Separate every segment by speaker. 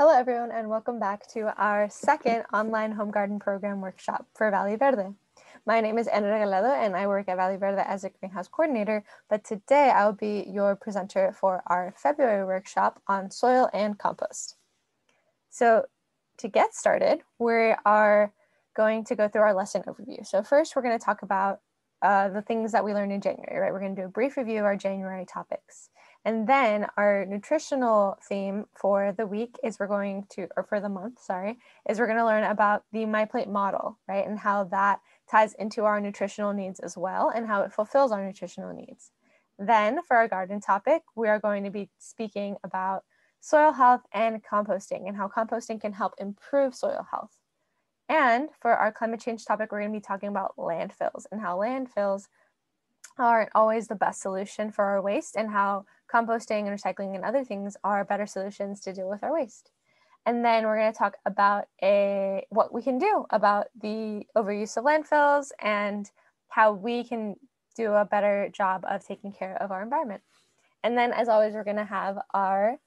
Speaker 1: Hello everyone and welcome back to our second online home garden program workshop for Valley Verde. My name is Ana Regalado and I work at Valley Verde as a greenhouse coordinator, but today I'll be your presenter for our February workshop on soil and compost. So to get started, we are going to go through our lesson overview. So first we're going to talk about the things that we learned in January, right? We're going to do a brief review of our January topics. And then our nutritional theme for the week is for the month, is we're going to learn about the MyPlate model, right? And how that ties into our nutritional needs as well and how it fulfills our nutritional needs. Then for our garden topic, we are going to be speaking about soil health and composting and how composting can help improve soil health. And for our climate change topic, we're going to be talking about landfills and how landfills aren't always the best solution for our waste and how composting and recycling and other things are better solutions to deal with our waste. And then we're going to talk about what we can do about the overuse of landfills and how we can do a better job of taking care of our environment. And then as always, we're going to have our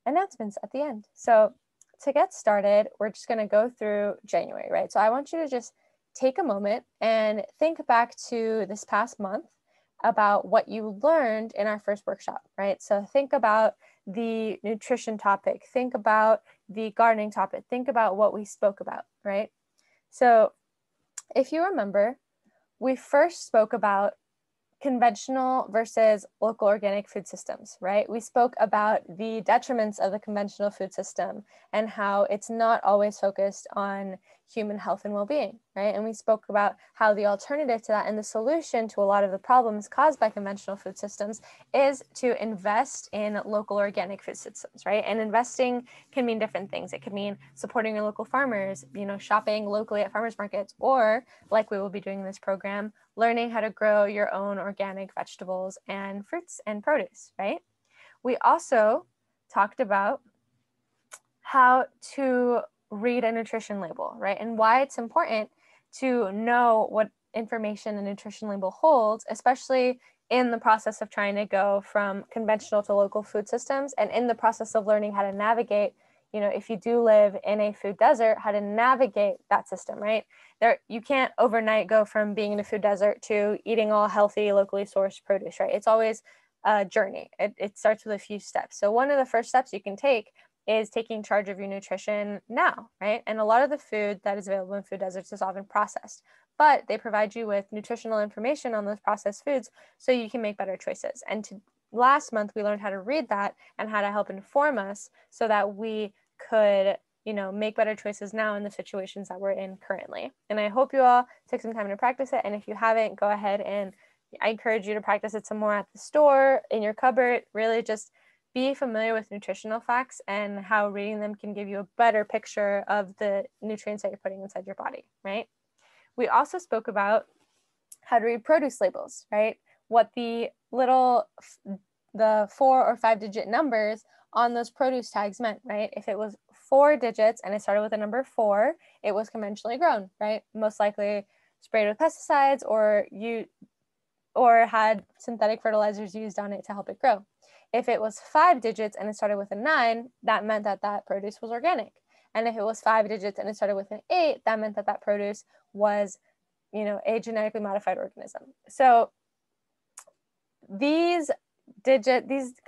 Speaker 1: announcements at the end. So to get started, we're just going to go through January, right? So I want you to just take a moment and think back to this past month about what you learned in our first workshop, right? So think about the nutrition topic, think about the gardening topic, think about what we spoke about, right? So if you remember, we first spoke about conventional versus local organic food systems, right? We spoke about the detriments of the conventional food system and how it's not always focused on human health and well-being, right? And we spoke about how the alternative to that and the solution to a lot of the problems caused by conventional food systems is to invest in local organic food systems, right? And investing can mean different things. It could mean supporting your local farmers, shopping locally at farmers markets, or like we will be doing in this program, learning how to grow your own organic vegetables and fruits and produce, right? We also talked about how to read a nutrition label, right? And why it's important to know what information a nutrition label holds, especially in the process of trying to go from conventional to local food systems and in the process of learning how to navigate, if you do live in a food desert, how to navigate that system, right? You can't overnight go from being in a food desert to eating all healthy, locally sourced produce, right? It's always a journey. It starts with a few steps. So one of the first steps you can take is taking charge of your nutrition now, right? And a lot of the food that is available in food deserts is often processed, but they provide you with nutritional information on those processed foods so you can make better choices. And last month, we learned how to read that and how to help inform us so that we could make better choices now in the situations that we're in currently. And I hope you all took some time to practice it. And if you haven't, go ahead and I encourage you to practice it some more at the store, in your cupboard. Really just be familiar with nutritional facts and how reading them can give you a better picture of the nutrients that you're putting inside your body, right? We also spoke about how to read produce labels, right? What the 4 or 5 digit numbers on those produce tags meant, right? If it was 4 digits and it started with the number 4, it was conventionally grown, right? Most likely sprayed with pesticides or had synthetic fertilizers used on it to help it grow. If it was 5 digits and it started with a 9, that meant that that produce was organic. And if it was 5 digits and it started with an 8, that meant that that produce was, a genetically modified organism. So these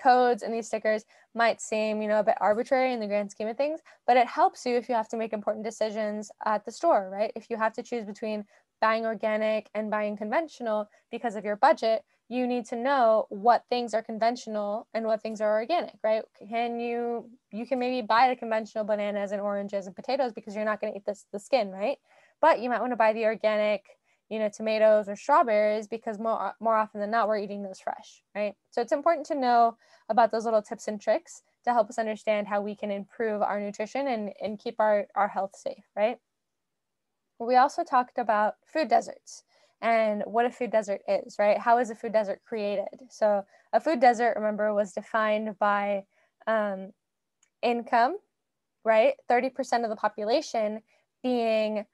Speaker 1: codes and these stickers might seem, a bit arbitrary in the grand scheme of things, but it helps you if you have to make important decisions at the store, right? If you have to choose between buying organic and buying conventional because of your budget, you need to know what things are conventional and what things are organic, right? You can maybe buy the conventional bananas and oranges and potatoes because you're not going to eat the skin, right? But you might want to buy the organic, tomatoes or strawberries because more often than not, we're eating those fresh, right? So it's important to know about those little tips and tricks to help us understand how we can improve our nutrition and keep our health safe, right? We also talked about food deserts and what a food desert is, right? How is a food desert created? So a food desert, remember, was defined by income, right? 30% of the population being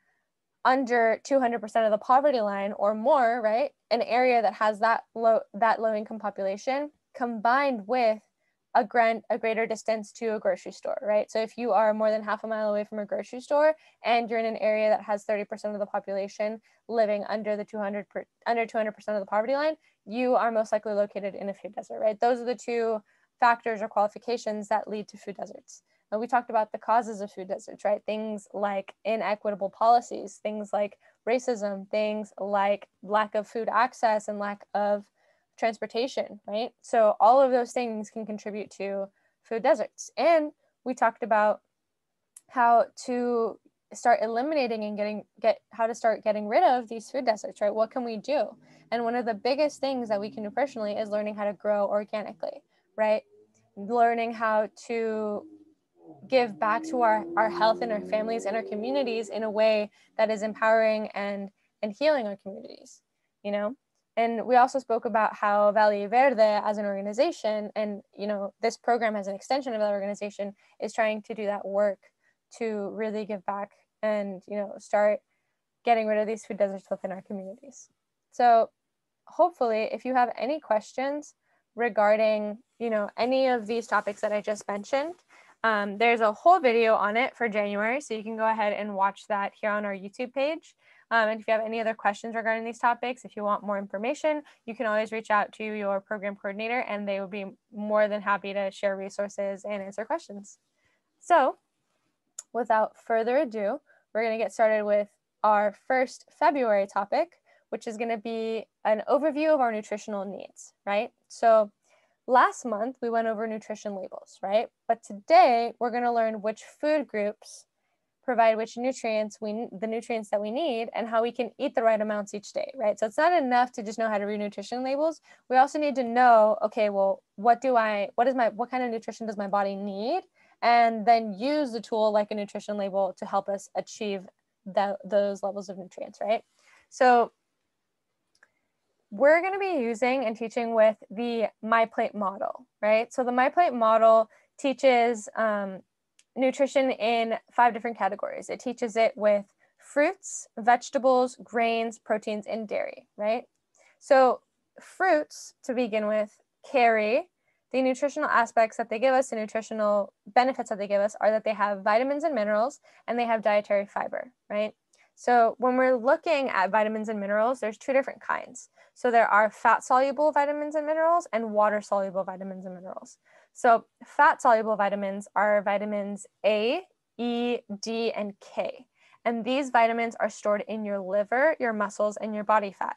Speaker 1: under 200% of the poverty line or more, right? An area that has that low income population combined with a greater distance to a grocery store, right? So if you are more than half a mile away from a grocery store and you're in an area that has 30% of the population living under 200% of the poverty line, you are most likely located in a food desert, right? Those are the two factors or qualifications that lead to food deserts. And we talked about the causes of food deserts, right? Things like inequitable policies, things like racism, things like lack of food access and lack of transportation, right? So all of those things can contribute to food deserts. And we talked about how to start eliminating and how to start getting rid of these food deserts, right? What can we do? And one of the biggest things that we can do personally is learning how to grow organically, right? Learning how to give back to our health and our families and our communities in a way that is empowering and healing our communities, you know? And we also spoke about how Valley Verde as an organization, and, you know, this program as an extension of that organization, is trying to do that work to really give back and, you know, start getting rid of these food deserts within our communities. So hopefully, if you have any questions regarding, you know, any of these topics that I just mentioned, there's a whole video on it for January, so you can go ahead and watch that here on our YouTube page. And if you have any other questions regarding these topics, if you want more information, you can always reach out to your program coordinator and they will be more than happy to share resources and answer questions. So without further ado, we're going to get started with our first February topic, which is going to be an overview of our nutritional needs, right? So last month we went over nutrition labels, right? But today we're going to learn which food groups provide which nutrients the nutrients that we need and how we can eat the right amounts each day, right? So it's not enough to just know how to read nutrition labels. We also need to know, okay, well, what kind of nutrition does my body need? And then use the tool like a nutrition label to help us achieve those levels of nutrients, right? So we're going to be using and teaching with the MyPlate model, right? So the MyPlate model teaches nutrition in 5 different categories. It teaches it with fruits, vegetables, grains, proteins, and dairy, right? So fruits, to begin with, carry the nutritional aspects that they give us, the nutritional benefits that they give us are that they have vitamins and minerals and they have dietary fiber, right? So when we're looking at vitamins and minerals, there's 2 different kinds. So there are fat-soluble vitamins and minerals and water-soluble vitamins and minerals. So fat-soluble vitamins are vitamins A, E, D, and K. And these vitamins are stored in your liver, your muscles, and your body fat.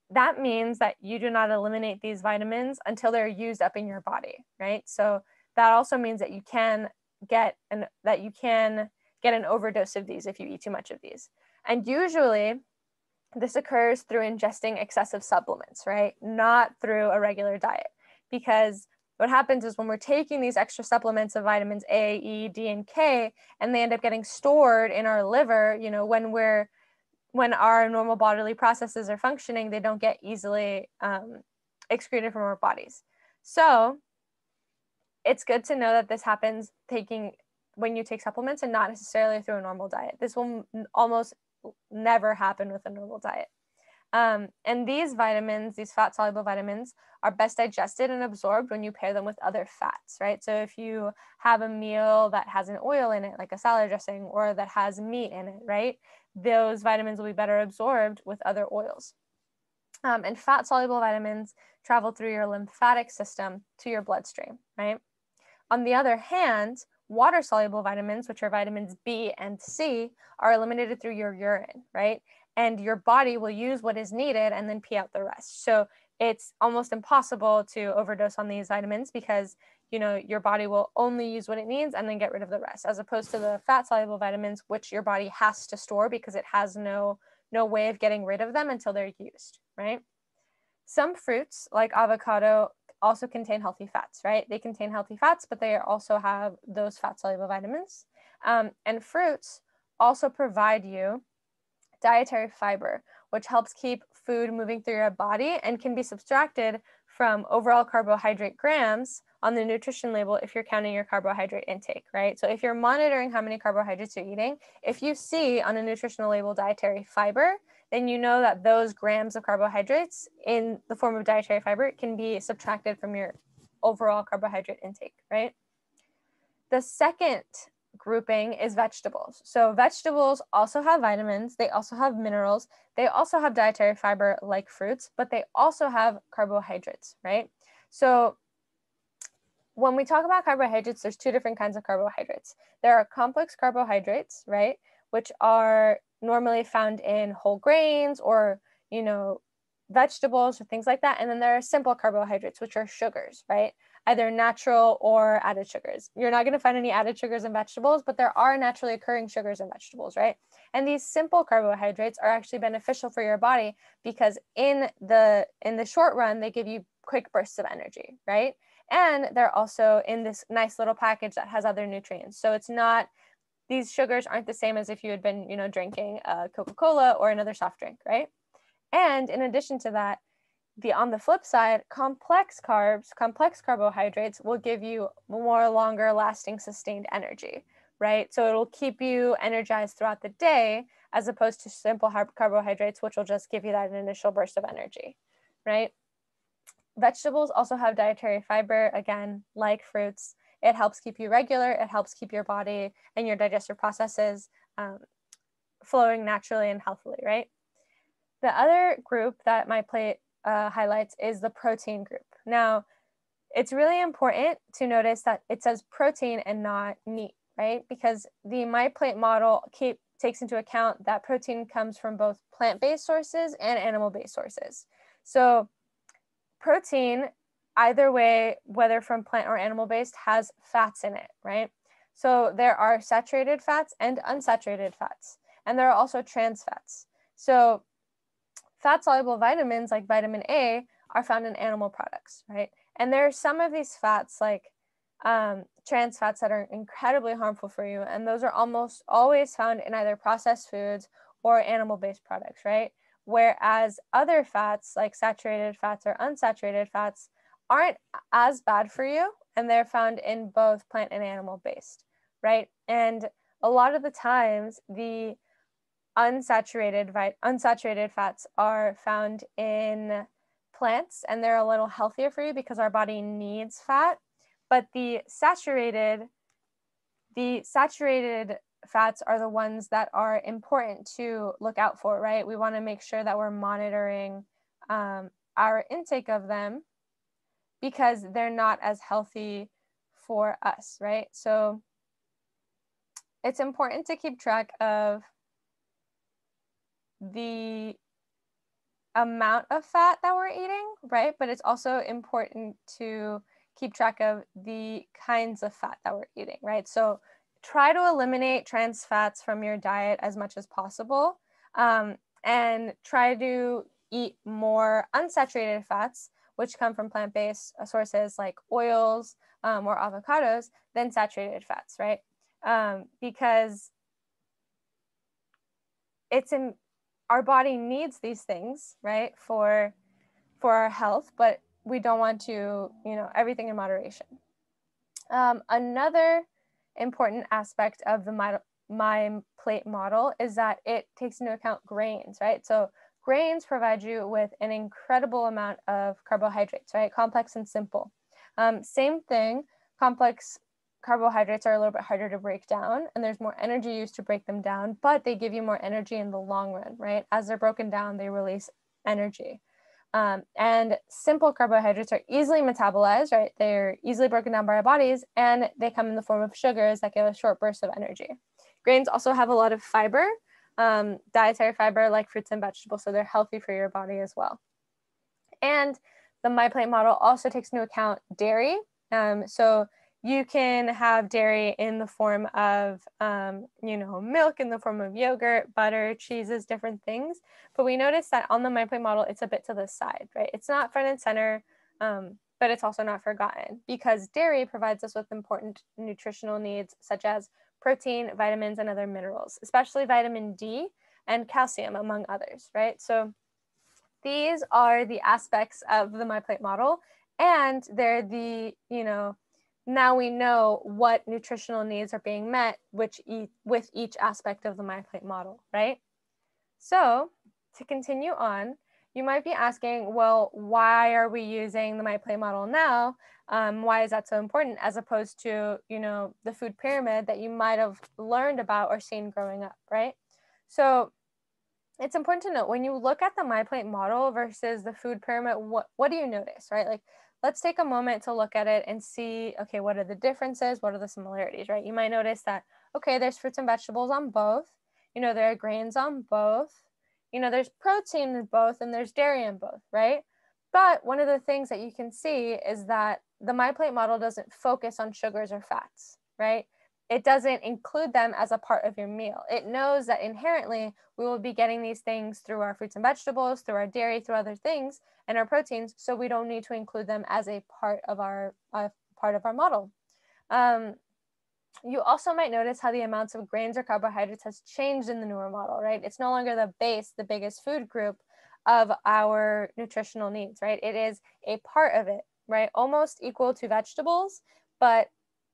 Speaker 1: That means that you do not eliminate these vitamins until they're used up in your body, right? So that also means that you can get an overdose of these if you eat too much of these. And usually this occurs through ingesting excessive supplements, right? Not through a regular diet. Because what happens is when we're taking these extra supplements of vitamins A, E, D, and K, and they end up getting stored in our liver, you know, when our normal bodily processes are functioning, they don't get easily excreted from our bodies. So it's good to know that this happens when you take supplements and not necessarily through a normal diet. This will almost never happen with a normal diet. And these vitamins, these fat-soluble vitamins, are best digested and absorbed when you pair them with other fats, right? So if you have a meal that has an oil in it, like a salad dressing, or that has meat in it, right? Those vitamins will be better absorbed with other oils. And fat-soluble vitamins travel through your lymphatic system to your bloodstream, right? On the other hand, water-soluble vitamins, which are vitamins B and C, are eliminated through your urine, right? And your body will use what is needed and then pee out the rest. So it's almost impossible to overdose on these vitamins because, you know, your body will only use what it needs and then get rid of the rest, as opposed to the fat-soluble vitamins, which your body has to store because it has no way of getting rid of them until they're used, right? Some fruits, like avocado, also contain healthy fats, right? They contain healthy fats, but they also have those fat-soluble vitamins. And fruits also provide you dietary fiber, which helps keep food moving through your body and can be subtracted from overall carbohydrate grams on the nutrition label if you're counting your carbohydrate intake, right? So if you're monitoring how many carbohydrates you're eating, if you see on a nutritional label dietary fiber, then you know that those grams of carbohydrates in the form of dietary fiber can be subtracted from your overall carbohydrate intake, right? The second grouping is vegetables. So vegetables also have vitamins, they also have minerals, they also have dietary fiber like fruits, but they also have carbohydrates, right? So when we talk about carbohydrates, there's two different kinds of carbohydrates. There are complex carbohydrates, right, which are normally found in whole grains or, vegetables or things like that. And then there are simple carbohydrates, which are sugars, right? Either natural or added sugars. You're not going to find any added sugars in vegetables, but there are naturally occurring sugars in vegetables, right? And these simple carbohydrates are actually beneficial for your body because in the short run, they give you quick bursts of energy, right? And they're also in this nice little package that has other nutrients. So it's not, these sugars aren't the same as if you had been, drinking Coca-Cola or another soft drink, right? And in addition to that, on the flip side, complex carbohydrates will give you more longer lasting sustained energy, right? So it'll keep you energized throughout the day as opposed to simple carbohydrates, which will just give you that initial burst of energy, right? Vegetables also have dietary fiber, again, like fruits. It helps keep you regular. It helps keep your body and your digestive processes flowing naturally and healthily, right? The other group that MyPlate highlights is the protein group. Now, it's really important to notice that it says protein and not meat, right? Because the MyPlate model takes into account that protein comes from both plant-based sources and animal-based sources. So protein, either way, whether from plant or animal-based, has fats in it, right? So there are saturated fats and unsaturated fats, and there are also trans fats. So fat-soluble vitamins like vitamin A are found in animal products, right? And there are some of these fats like trans fats that are incredibly harmful for you, and those are almost always found in either processed foods or animal-based products, right? Whereas other fats like saturated fats or unsaturated fats aren't as bad for you, and they're found in both plant and animal-based, right? And a lot of the times, the unsaturated fats are found in plants, and they're a little healthier for you because our body needs fat. But the saturated fats are the ones that are important to look out for, right? We want to make sure that we're monitoring our intake of them because they're not as healthy for us, right? So it's important to keep track of the amount of fat that we're eating, right? But it's also important to keep track of the kinds of fat that we're eating, right? So try to eliminate trans fats from your diet as much as possible, and try to eat more unsaturated fats, which come from plant-based sources like oils or avocados, than saturated fats, right? Because our body needs these things, right, for our health, but we don't want to, everything in moderation. Another important aspect of the MyPlate model is that it takes into account grains, right? So grains provide you with an incredible amount of carbohydrates, right? Complex and simple. Same thing, complex carbohydrates are a little bit harder to break down, and there's more energy used to break them down, but they give you more energy in the long run, right? As they're broken down, they release energy. And simple carbohydrates are easily metabolized, right? They're easily broken down by our bodies, and they come in the form of sugars that give a short burst of energy. Grains also have a lot of fiber, dietary fiber like fruits and vegetables, so they're healthy for your body as well. And the MyPlate model also takes into account dairy. So you can have dairy in the form of, milk, in the form of yogurt, butter, cheeses, different things. But we notice that on the MyPlate model, it's a bit to the side, right? It's not front and center, but it's also not forgotten because dairy provides us with important nutritional needs such as protein, vitamins, and other minerals, especially vitamin D and calcium, among others, right? So these are the aspects of the MyPlate model, and they're the, now we know what nutritional needs are being met with each aspect of the MyPlate model, right? So to continue on, you might be asking, well, why are we using the MyPlate model now? Why is that so important, as opposed to, the food pyramid that you might have learned about or seen growing up, right? So it's important to note, when you look at the MyPlate model versus the food pyramid, what do you notice, right? Like, let's take a moment to look at it and see, okay, what are the differences? What are the similarities, right? You might notice that, okay, there's fruits and vegetables on both. There are grains on both. There's protein in both, and there's dairy in both, right? But one of the things that you can see is that the MyPlate model doesn't focus on sugars or fats, right? It doesn't include them as a part of your meal. It knows that inherently we will be getting these things through our fruits and vegetables, through our dairy, through other things, and our proteins, so we don't need to include them as a part of our model. You also might notice how the amounts of grains or carbohydrates has changed in the newer model, right? It's no longer the base, the biggest food group of our nutritional needs, right? It is a part of it, right? Almost equal to vegetables, but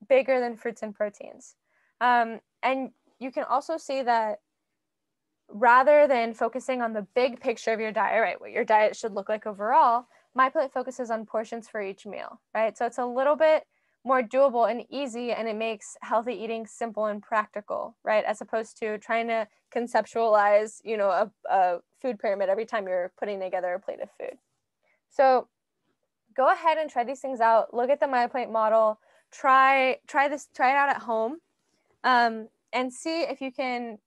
Speaker 1: bigger than fruits and proteins. And you can also see that rather than focusing on the big picture of your diet, right, what your diet should look like overall, MyPlate focuses on portions for each meal, right? So it's a little bit more doable and easy, and it makes healthy eating simple and practical, right? As opposed to trying to conceptualize, a food pyramid every time you're putting together a plate of food. So go ahead and try these things out. Look at the MyPlate model. Try it out at home. And see if you can,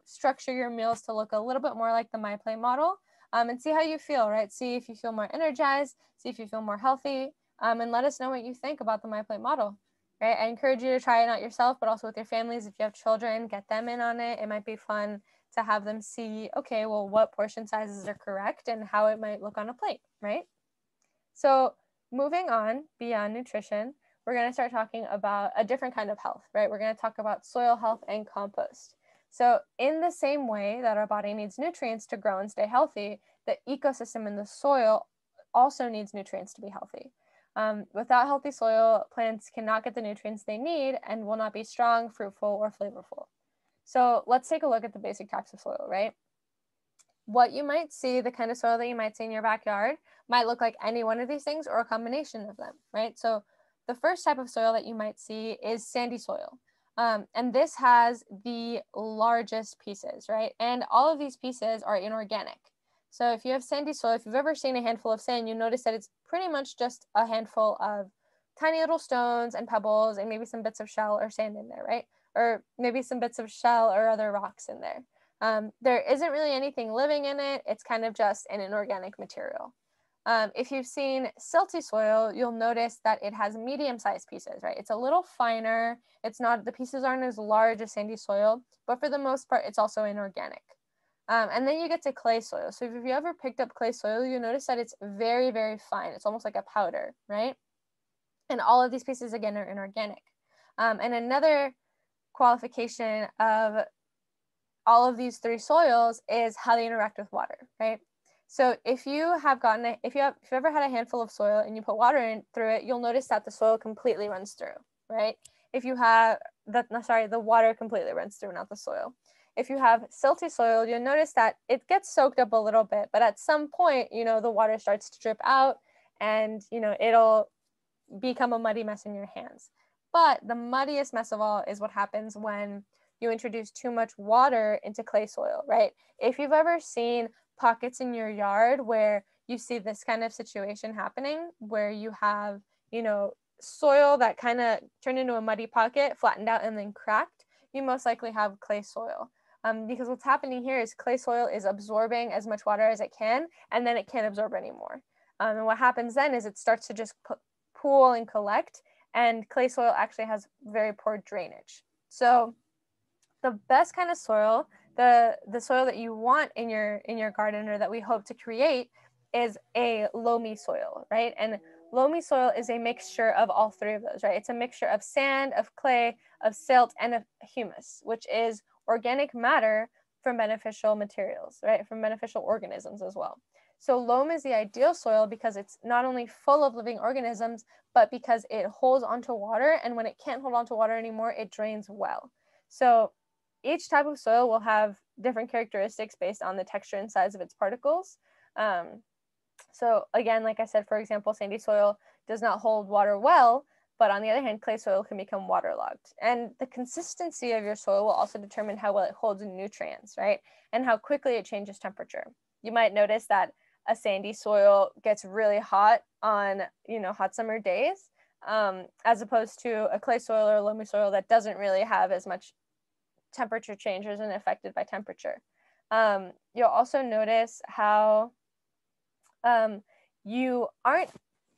Speaker 1: structure your meals to look a little bit more like the MyPlate model, and see how you feel, right? See if you feel more energized, see if you feel more healthy, and let us know what you think about the MyPlate model, right? I encourage you to try it out yourself, but also with your families. If you have children, get them in on it. It might be fun to have them see, okay, well, what portion sizes are correct and how it might look on a plate, right? So moving on beyond nutrition, we're going to start talking about a different kind of health, right? We're going to talk about soil health and compost. So in the same way that our body needs nutrients to grow and stay healthy, the ecosystem in the soil also needs nutrients to be healthy. Without healthy soil, plants cannot get the nutrients they need and will not be strong, fruitful, or flavorful. So let's take a look at the basic types of soil, right? What you might see, the kind of soil that you might see in your backyard, might look like any one of these things or a combination of them, right? So the first type of soil that you might see is sandy soil. And this has the largest pieces, right? And all of these pieces are inorganic. So if you have sandy soil, if you've ever seen a handful of sand, you notice that it's pretty much just a handful of tiny little stones and pebbles and maybe some bits of shell or sand in there, right? Or maybe some bits of shell or other rocks in there. There isn't really anything living in it. It's kind of just an inorganic material. If you've seen silty soil, you'll notice that it has medium-sized pieces, right? It's a little finer. The pieces aren't as large as sandy soil, but for the most part, it's also inorganic. And then you get to clay soil. So if you ever picked up clay soil, you'll notice that it's very, very fine. It's almost like a powder, right? And all of these pieces, again, are inorganic. And another qualification of all of these three soils is how they interact with water, right? So if you've ever had a handful of soil and you put water in through it, you'll notice that the soil completely runs through, right? The water completely runs through, not the soil. If you have silty soil, you'll notice that it gets soaked up a little bit, but at some point, the water starts to drip out and, it'll become a muddy mess in your hands. But the muddiest mess of all is what happens when you introduce too much water into clay soil, right? If you've ever seen pockets in your yard where you see this kind of situation happening, where you have, soil that kind of turned into a muddy pocket, flattened out, and then cracked, you most likely have clay soil. Because what's happening here is clay soil is absorbing as much water as it can, and then it can't absorb anymore. And what happens then is it starts to just pool and collect, and clay soil actually has very poor drainage. So the best kind of soil, the soil that you want in your garden, or that we hope to create, is a loamy soil, right? And loamy soil is a mixture of all three of those, right? It's a mixture of sand, of clay, of silt, and of humus, which is organic matter from beneficial materials, right? From beneficial organisms as well. So loam is the ideal soil because it's not only full of living organisms, but because it holds onto water, and when it can't hold onto water anymore, it drains well. So each type of soil will have different characteristics based on the texture and size of its particles. So again, like I said, for example, sandy soil does not hold water well, but on the other hand, clay soil can become waterlogged. And the consistency of your soil will also determine how well it holds nutrients, right? And how quickly it changes temperature. You might notice that a sandy soil gets really hot on, hot summer days, as opposed to a clay soil or loamy soil that doesn't really have as much temperature change or isn't affected by temperature. You'll also notice how you aren't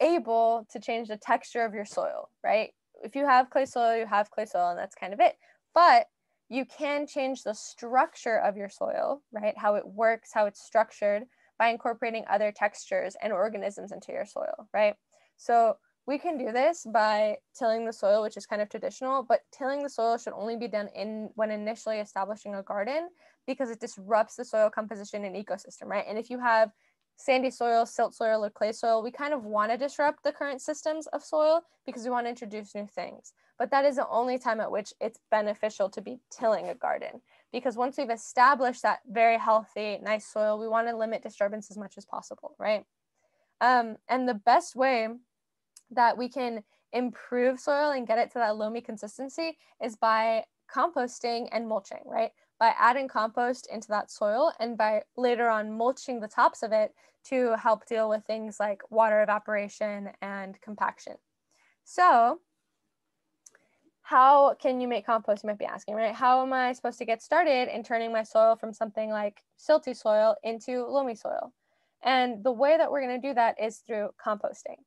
Speaker 1: able to change the texture of your soil, right? If you have clay soil, you have clay soil, and that's kind of it. But you can change the structure of your soil, right? How it works, how it's structured, by incorporating other textures and organisms into your soil, right? So we can do this by tilling the soil, which is kind of traditional, but tilling the soil should only be done when initially establishing a garden, because it disrupts the soil composition and ecosystem, right? And if you have sandy soil, silt soil, or clay soil, we kind of want to disrupt the current systems of soil because we want to introduce new things. But that is the only time at which it's beneficial to be tilling a garden, because once we've established that very healthy, nice soil, we want to limit disturbance as much as possible, right? And the best way that we can improve soil and get it to that loamy consistency is by composting and mulching, right? By adding compost into that soil and by later on mulching the tops of it to help deal with things like water evaporation and compaction. So how can you make compost, you might be asking, right? How am I supposed to get started in turning my soil from something like silty soil into loamy soil? And the way that we're going to do that is through composting.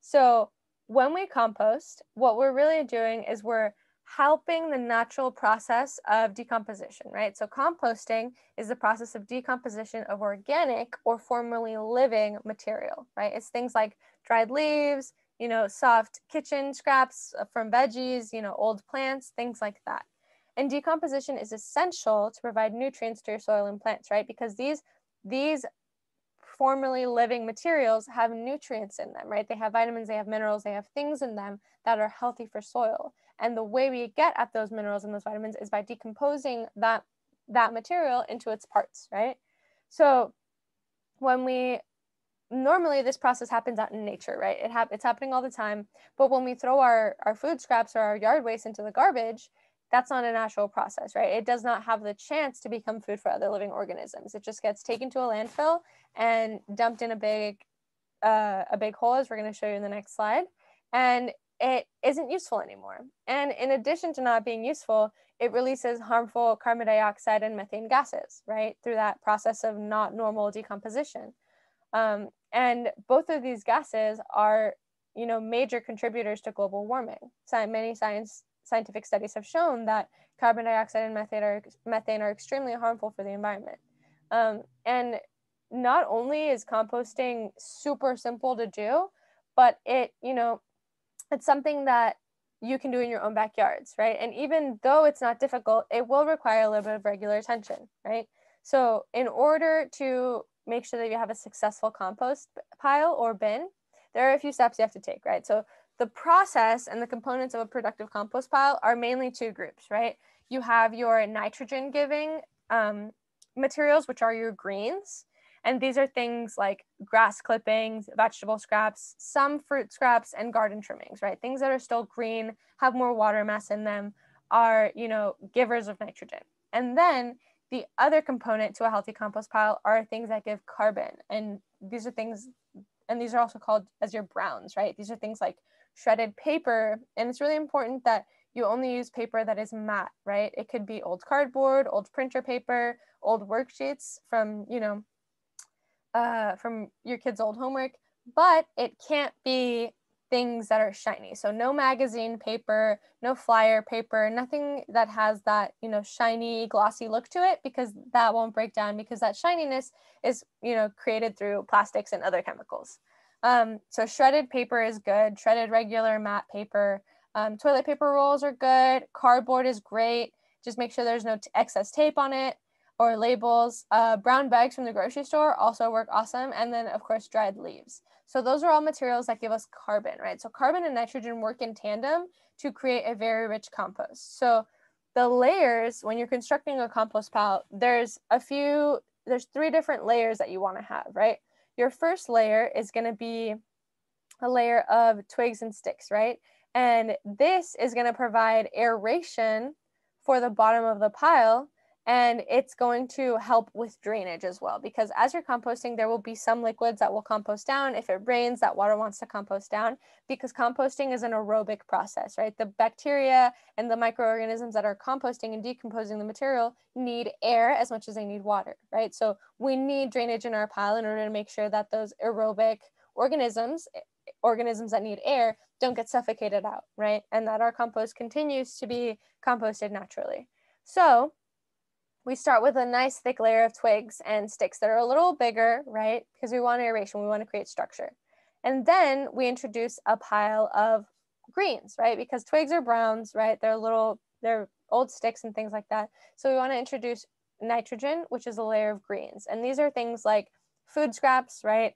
Speaker 1: So when we compost, what we're really doing is we're helping the natural process of decomposition, right? So composting is the process of decomposition of organic or formerly living material, right? It's things like dried leaves, soft kitchen scraps from veggies, old plants, things like that. And decomposition is essential to provide nutrients to your soil and plants, right? Because these formerly living materials have nutrients in them, right? They have vitamins, they have minerals, they have things in them that are healthy for soil. And the way we get at those minerals and those vitamins is by decomposing that material into its parts, right? So normally this process happens out in nature, right? It's happening all the time. But when we throw our food scraps or our yard waste into the garbage, that's not a natural process, right? It does not have the chance to become food for other living organisms. It just gets taken to a landfill and dumped in a big hole, as we're going to show you in the next slide. And it isn't useful anymore. And in addition to not being useful, it releases harmful carbon dioxide and methane gases, right? Through that process of not normal decomposition. And both of these gases are, major contributors to global warming. Many scientific studies have shown that carbon dioxide and methane are extremely harmful for the environment. And not only is composting super simple to do, but it's something that you can do in your own backyards, right? And even though it's not difficult, it will require a little bit of regular attention, right? So in order to make sure that you have a successful compost pile or bin, there are a few steps you have to take, right? So the process and the components of a productive compost pile are mainly two groups, right? You have your nitrogen giving materials, which are your greens. And these are things like grass clippings, vegetable scraps, some fruit scraps, and garden trimmings, right? Things that are still green, have more water mass in them, are, givers of nitrogen. And then the other component to a healthy compost pile are things that give carbon. And these are also called as your browns, right? These are things like shredded paper. And it's really important that you only use paper that is matte, right? It could be old cardboard, old printer paper, old worksheets from your kids' old homework, but it can't be things that are shiny. So no magazine paper, no flyer paper, nothing that has that, shiny, glossy look to it, because that won't break down, because that shininess is, created through plastics and other chemicals. So shredded paper is good. Shredded regular matte paper. Toilet paper rolls are good. Cardboard is great. Just make sure there's no excess tape on it or labels. Brown bags from the grocery store also work awesome. And then, of course, dried leaves. So those are all materials that give us carbon, right? So carbon and nitrogen work in tandem to create a very rich compost. So the layers, when you're constructing a compost pile, there's 3 different layers that you want to have, right? your first layer is going to be a layer of twigs and sticks, right? And this is going to provide aeration for the bottom of the pile, and it's going to help with drainage as well, because as you're composting, there will be some liquids that will compost down. If it rains, that water wants to compost down, because composting is an aerobic process, right? The bacteria and the microorganisms that are composting and decomposing the material need air as much as they need water, right? So we need drainage in our pile in order to make sure that those aerobic organisms that need air don't get suffocated out, right? And that our compost continues to be composted naturally. So we start with a nice thick layer of twigs and sticks that are a little bigger, right? Because we want aeration, we want to create structure. And then we introduce a pile of greens, right? Because twigs are browns, right? They're old sticks and things like that. So we want to introduce nitrogen, which is a layer of greens. And these are things like food scraps, right?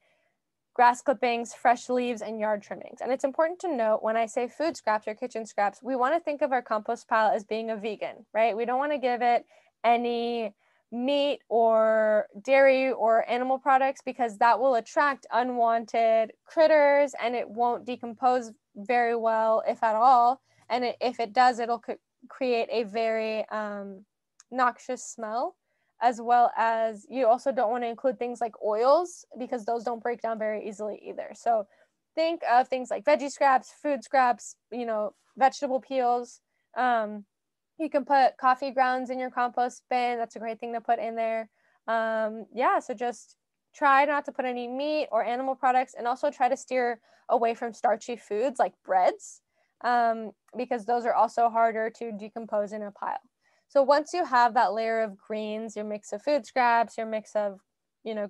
Speaker 1: Grass clippings, fresh leaves, and yard trimmings. And it's important to note, when I say food scraps or kitchen scraps, we want to think of our compost pile as being a vegan, right? We don't want to give it any meat or dairy or animal products, because that will attract unwanted critters and it won't decompose very well, if at all. And if it does, it'll create a very noxious smell. As well as, you also don't want to include things like oils, because those don't break down very easily either. So think of things like veggie scraps, food scraps, vegetable peels. You can put coffee grounds in your compost bin. That's a great thing to put in there. So just try not to put any meat or animal products, and also try to steer away from starchy foods like breads, because those are also harder to decompose in a pile. So once you have that layer of greens, your mix of food scraps, your mix of,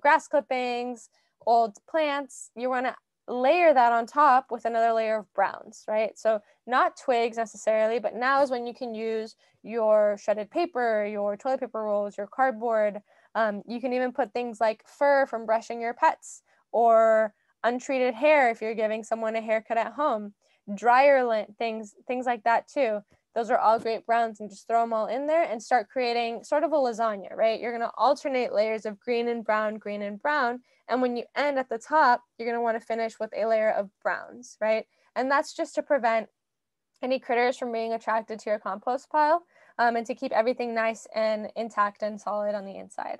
Speaker 1: grass clippings, old plants, you want to layer that on top with another layer of browns, right? So not twigs necessarily, but now is when you can use your shredded paper, your toilet paper rolls, your cardboard. You can even put things like fur from brushing your pets, or untreated hair if you're giving someone a haircut at home, dryer lint, things like that too. Those are all great browns, and just throw them all in there and start creating sort of a lasagna, right? You're going to alternate layers of green and brown, green and brown. And when you end at the top, you're going to want to finish with a layer of browns, right? And that's just to prevent any critters from being attracted to your compost pile, and to keep everything nice and intact and solid on the inside.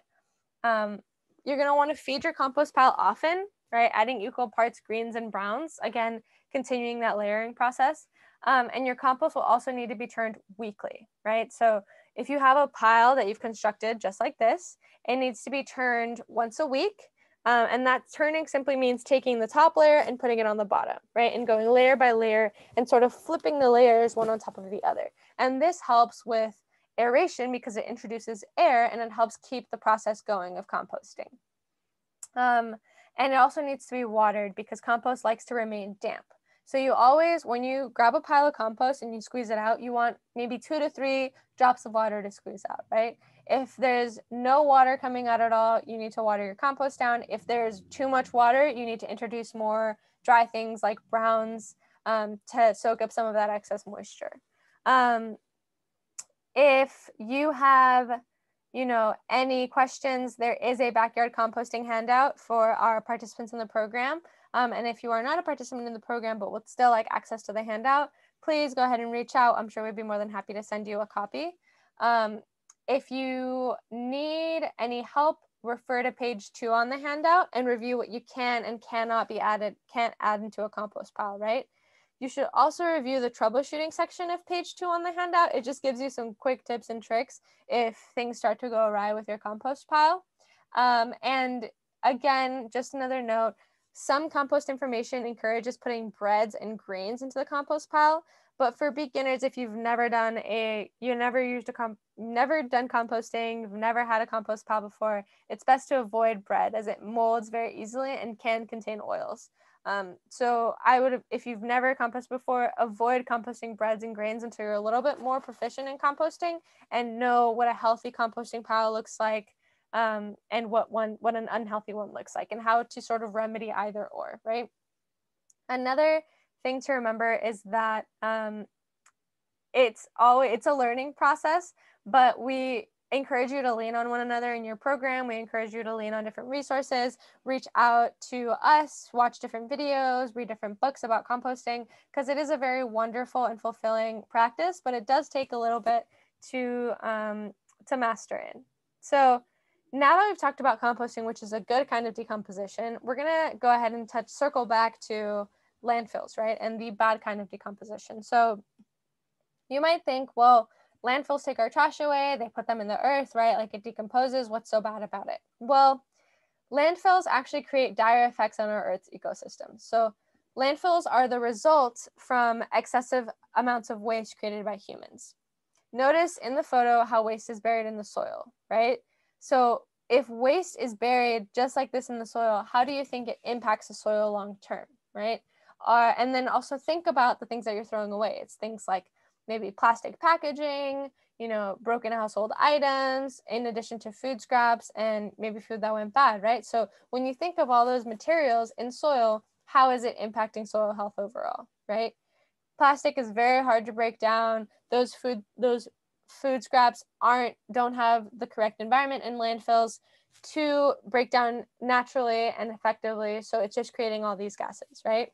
Speaker 1: You're going to want to feed your compost pile often, right? Adding equal parts greens and browns, again, continuing that layering process. And your compost will also need to be turned weekly, right? So if you have a pile that you've constructed just like this, it needs to be turned once a week. And that turning simply means taking the top layer and putting it on the bottom, right? And going layer by layer and sort of flipping the layers one on top of the other. And this helps with aeration, because it introduces air, and it helps keep the process going of composting. And it also needs to be watered, because compost likes to remain damp. So you always, when you grab a pile of compost and you squeeze it out, you want maybe 2 to 3 drops of water to squeeze out, right? If there's no water coming out at all, you need to water your compost down. If there's too much water, you need to introduce more dry things like browns, to soak up some of that excess moisture. If you have, any questions, there is a backyard composting handout for our participants in the program. And if you are not a participant in the program but would still like access to the handout, please go ahead and reach out. I'm sure we'd be more than happy to send you a copy. If you need any help, refer to page 2 on the handout and review what you can and can't add into a compost pile, right? You should also review the troubleshooting section of page 2 on the handout. It just gives you some quick tips and tricks if things start to go awry with your compost pile. And again, just another note, some compost information encourages putting breads and grains into the compost pile, but for beginners, if you've never done composting, you've never had a compost pile before, it's best to avoid bread, as it molds very easily and can contain oils. So if you've never composted before, avoid composting breads and grains until you're a little bit more proficient in composting and know what a healthy composting pile looks like, and what an unhealthy one looks like, and how to sort of remedy either or, right? Another thing to remember is that it's a learning process, but encourage you to lean on one another in your program. We encourage you to lean on different resources, reach out to us, watch different videos, read different books about composting, because it is a very wonderful and fulfilling practice, but it does take a little bit to master in. So now that we've talked about composting, which is a good kind of decomposition, we're going to go ahead and circle back to landfills, right? And the bad kind of decomposition. So you might think, well, landfills take our trash away, they put them in the earth, right? Like it decomposes, what's so bad about it? Well, landfills actually create dire effects on our Earth's ecosystem. So landfills are the result from excessive amounts of waste created by humans. Notice in the photo how waste is buried in the soil, right? So if waste is buried just like this in the soil, how do you think it impacts the soil long term, right? And then also think about the things that you're throwing away. It's things like maybe plastic packaging, broken household items, in addition to food scraps and maybe food that went bad, right? So when you think of all those materials in soil, how is it impacting soil health overall, right? Plastic is very hard to break down. Those food scraps don't have the correct environment in landfills to break down naturally and effectively. So it's just creating all these gases, right?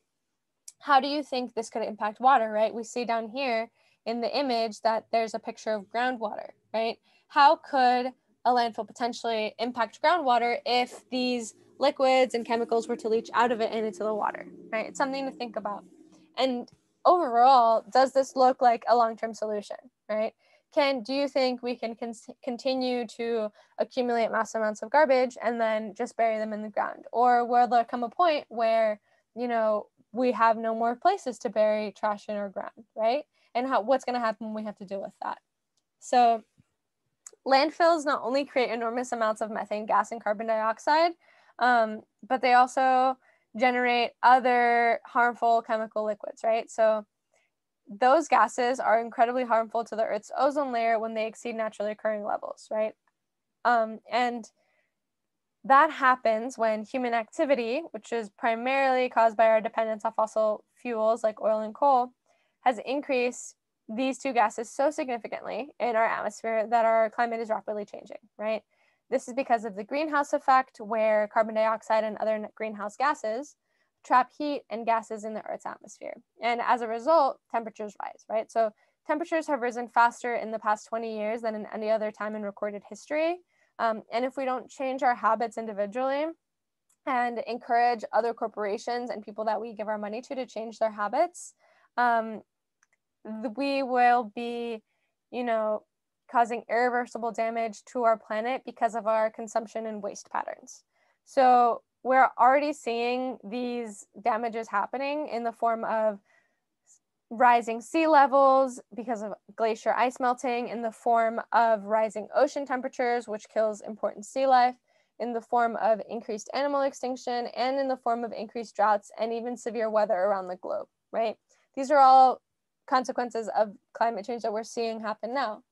Speaker 1: How do you think this could impact water, right? We see down here in the image that there's a picture of groundwater, right? How could a landfill potentially impact groundwater if these liquids and chemicals were to leach out of it and into the water, right? It's something to think about. And overall, does this look like a long-term solution, right? Do you think we can continue to accumulate mass amounts of garbage and then just bury them in the ground? Or will there come a point where, we have no more places to bury trash in our ground, right? And what's going to happen when we have to deal with that? So landfills not only create enormous amounts of methane gas and carbon dioxide, but they also generate other harmful chemical liquids, right? So those gases are incredibly harmful to the Earth's ozone layer when they exceed naturally occurring levels, right? And that happens when human activity, which is primarily caused by our dependence on fossil fuels like oil and coal, has increased these two gases so significantly in our atmosphere that our climate is rapidly changing, right? This is because of the greenhouse effect, where carbon dioxide and other greenhouse gases trap heat and gases in the Earth's atmosphere. And as a result, temperatures rise, right? So temperatures have risen faster in the past 20 years than in any other time in recorded history. And if we don't change our habits individually and encourage other corporations and people that we give our money to change their habits, we will be, causing irreversible damage to our planet because of our consumption and waste patterns. So we're already seeing these damages happening in the form of rising sea levels because of glacier ice melting, in the form of rising ocean temperatures, which kills important sea life, in the form of increased animal extinction, and in the form of increased droughts and even severe weather around the globe, right? These are all consequences of climate change that we're seeing happen now.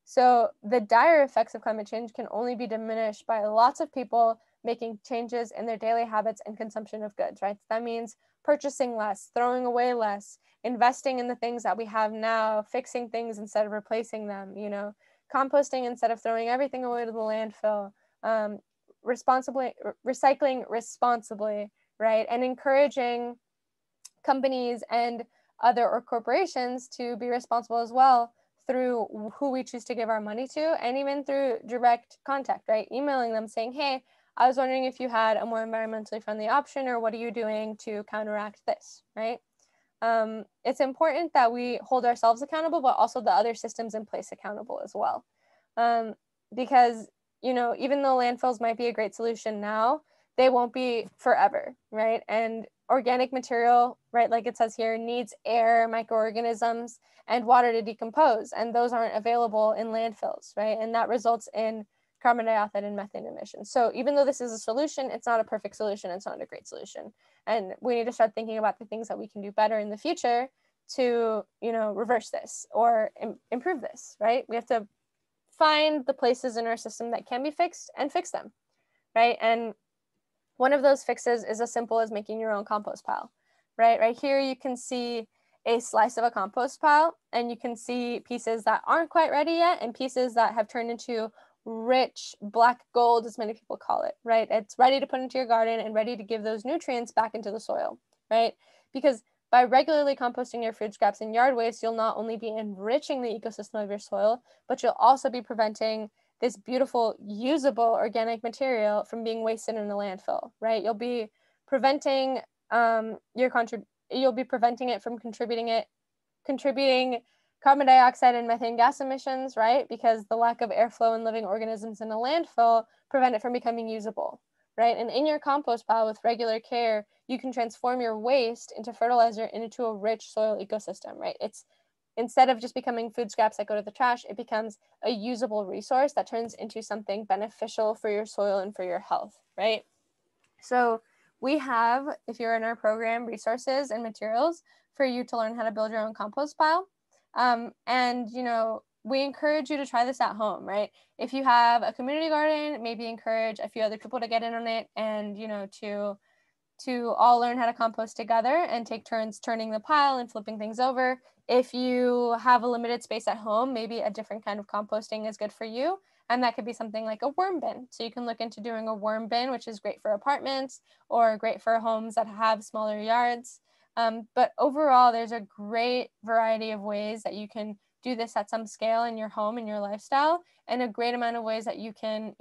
Speaker 1: So the dire effects of climate change can only be diminished by lots of people making changes in their daily habits and consumption of goods, right? That means purchasing less, throwing away less, investing in the things that we have now, fixing things instead of replacing them, composting instead of throwing everything away to the landfill, recycling responsibly, right? And encouraging companies and other corporations to be responsible as well through who we choose to give our money to, and even through direct contact, right? Emailing them saying, hey, I was wondering if you had a more environmentally friendly option, or what are you doing to counteract this, right? It's important that we hold ourselves accountable, but also the other systems in place accountable as well. Because, even though landfills might be a great solution now, they won't be forever, right? And organic material, right, like it says here, needs air, microorganisms, and water to decompose, and those aren't available in landfills, right? And that results in carbon dioxide and methane emissions. So even though this is a solution, it's not a perfect solution, it's not a great solution. And we need to start thinking about the things that we can do better in the future to, reverse this or improve this, right? We have to find the places in our system that can be fixed and fix them, right? And one of those fixes is as simple as making your own compost pile, right? Right here, you can see a slice of a compost pile, and you can see pieces that aren't quite ready yet and pieces that have turned into rich black gold, as many people call it, right? It's ready to put into your garden and ready to give those nutrients back into the soil, right? Because by regularly composting your food scraps and yard waste, you'll not only be enriching the ecosystem of your soil, but you'll also be preventing this beautiful, usable organic material from being wasted in a landfill, right? You'll be preventing you'll be preventing it from contributing carbon dioxide and methane gas emissions, right? Because the lack of airflow and living organisms in a landfill prevent it from becoming usable, right? And in your compost pile with regular care, you can transform your waste into fertilizer and into a rich soil ecosystem, right? It's instead of just becoming food scraps that go to the trash, it becomes a usable resource that turns into something beneficial for your soil and for your health, right? So we have, if you're in our program, resources and materials for you to learn how to build your own compost pile. And, we encourage you to try this at home, right? If you have a community garden, maybe encourage a few other people to get in on it and, to all learn how to compost together and take turns turning the pile and flipping things over. If you have a limited space at home, maybe a different kind of composting is good for you. And that could be something like a worm bin. So you can look into doing a worm bin, which is great for apartments or great for homes that have smaller yards. But overall, there's a great variety of ways that you can do this at some scale in your home and your lifestyle, and a great amount of ways that you can,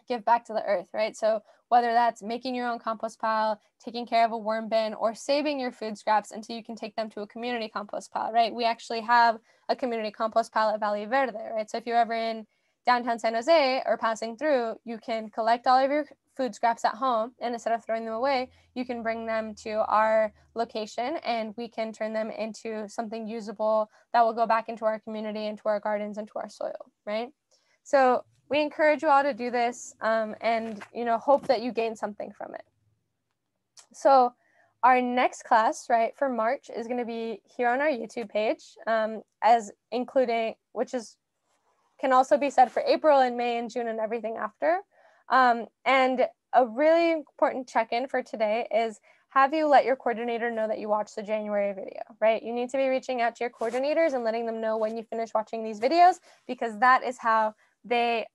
Speaker 1: give back to the earth, right? So whether that's making your own compost pile, taking care of a worm bin, or saving your food scraps until you can take them to a community compost pile, right? We actually have a community compost pile at Valley Verde, right? So if you're ever in downtown San Jose or passing through, you can collect all of your food scraps at home, and instead of throwing them away, you can bring them to our location and we can turn them into something usable that will go back into our community, into our gardens, into our soil, right? So we encourage you all to do this and, hope that you gain something from it. So our next class, right, for March is going to be here on our YouTube page, as including, can also be said for April and May and June and everything after. And a really important check-in for today is have you let your coordinator know that you watched the January video, right? You need to be reaching out to your coordinators and letting them know when you finish watching these videos, because that is how they,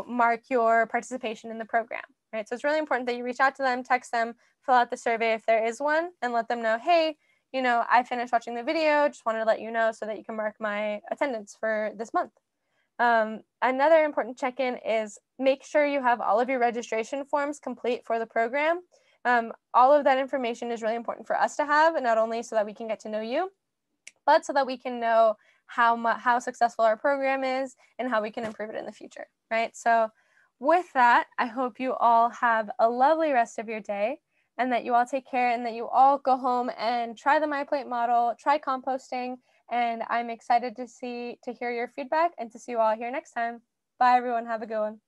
Speaker 1: mark your participation in the program, right? So it's really important that you reach out to them, text them, fill out the survey if there is one, and let them know, hey, I finished watching the video, just wanted to let you know so that you can mark my attendance for this month. Another important check-in is make sure you have all of your registration forms complete for the program. All of that information is really important for us to have, and not only so that we can get to know you, but so that we can know how successful our program is and how we can improve it in the future, right? So with that, I hope you all have a lovely rest of your day and that you all take care and that you all go home and try the MyPlate model, try composting, and I'm excited to hear your feedback and to see you all here next time. Bye, everyone. Have a good one.